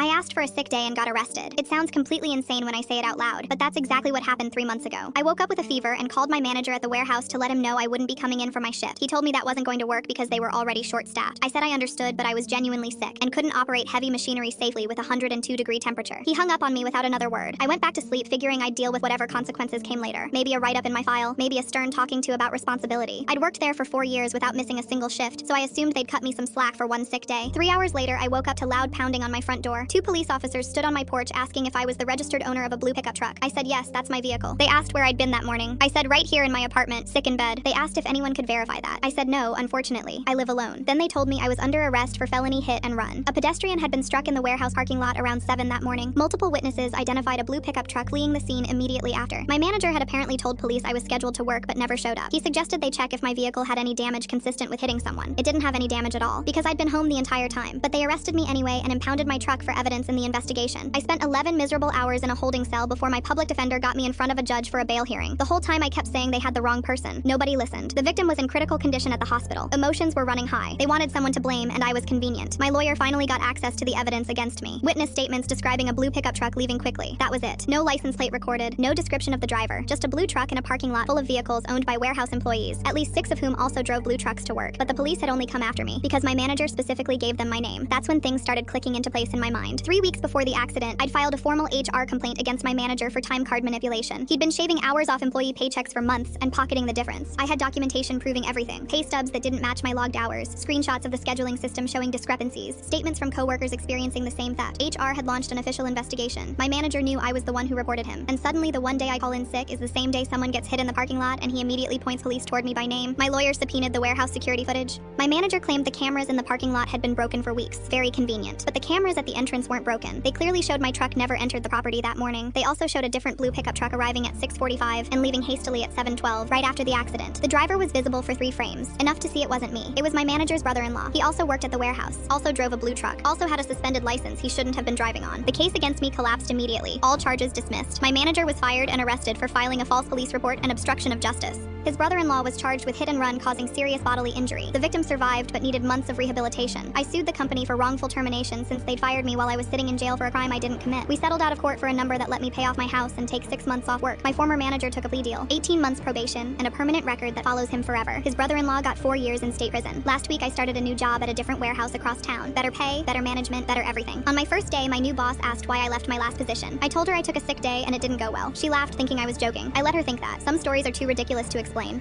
I asked for a sick day and got arrested. It sounds completely insane when I say it out loud, but that's exactly what happened 3 months ago. I woke up with a fever and called my manager at the warehouse to let him know I wouldn't be coming in for my shift. He told me that wasn't going to work because they were already short-staffed. I said I understood, but I was genuinely sick and couldn't operate heavy machinery safely with a 102-degree temperature. He hung up on me without another word. I went back to sleep figuring I'd deal with whatever consequences came later. Maybe a write-up in my file, maybe a stern talking to about responsibility. I'd worked there for 4 years without missing a single shift, so I assumed they'd cut me some slack for one sick day. 3 hours later, I woke up to loud pounding on my front door. 2 police officers stood on my porch asking if I was the registered owner of a blue pickup truck. I said yes, that's my vehicle. They asked where I'd been that morning. I said right here in my apartment, sick in bed. They asked if anyone could verify that. I said no, unfortunately. I live alone. Then they told me I was under arrest for felony hit and run. A pedestrian had been struck in the warehouse parking lot around 7 that morning. Multiple witnesses identified a blue pickup truck fleeing the scene immediately after. My manager had apparently told police I was scheduled to work but never showed up. He suggested they check if my vehicle had any damage consistent with hitting someone. It didn't have any damage at all, because I'd been home the entire time. But they arrested me anyway and impounded my truck for evidence in the investigation. I spent 11 miserable hours in a holding cell before my public defender got me in front of a judge for a bail hearing. The whole time I kept saying they had the wrong person. Nobody listened. The victim was in critical condition at the hospital. Emotions were running high. They wanted someone to blame, and I was convenient. My lawyer finally got access to the evidence against me. Witness statements describing a blue pickup truck leaving quickly. That was it. No license plate recorded, no description of the driver, just a blue truck in a parking lot full of vehicles owned by warehouse employees, at least 6 of whom also drove blue trucks to work. But the police had only come after me because my manager specifically gave them my name. That's when things started clicking into place in my mind. 3 weeks before the accident, I'd filed a formal HR complaint against my manager for time card manipulation. He'd been shaving hours off employee paychecks for months and pocketing the difference. I had documentation proving everything. Pay stubs that didn't match my logged hours, screenshots of the scheduling system showing discrepancies, statements from coworkers experiencing the same theft. HR had launched an official investigation. My manager knew I was the one who reported him. And suddenly the one day I call in sick is the same day someone gets hit in the parking lot and he immediately points police toward me by name. My lawyer subpoenaed the warehouse security footage. My manager claimed the cameras in the parking lot had been broken for weeks. Very convenient. But the cameras at the entrance weren't broken. They clearly showed my truck never entered the property that morning. They also showed a different blue pickup truck arriving at 6:45 and leaving hastily at 7:12, right after the accident. The driver was visible for 3 frames, enough to see it wasn't me. It was my manager's brother-in-law. He also worked at the warehouse, also drove a blue truck, also had a suspended license he shouldn't have been driving on. The case against me collapsed immediately. All charges dismissed. My manager was fired and arrested for filing a false police report and obstruction of justice. His brother-in-law was charged with hit and run causing serious bodily injury. The victim survived but needed months of rehabilitation. I sued the company for wrongful termination since they'd fired me while I was sitting in jail for a crime I didn't commit. We settled out of court for a number that let me pay off my house and take 6 months off work. My former manager took a plea deal, 18 months probation, and a permanent record that follows him forever. His brother-in-law got 4 years in state prison. Last week I started a new job at a different warehouse across town. Better pay, better management, better everything. On my first day, my new boss asked why I left my last position. I told her I took a sick day and it didn't go well. She laughed thinking I was joking. I let her think that. Some stories are too ridiculous to explain.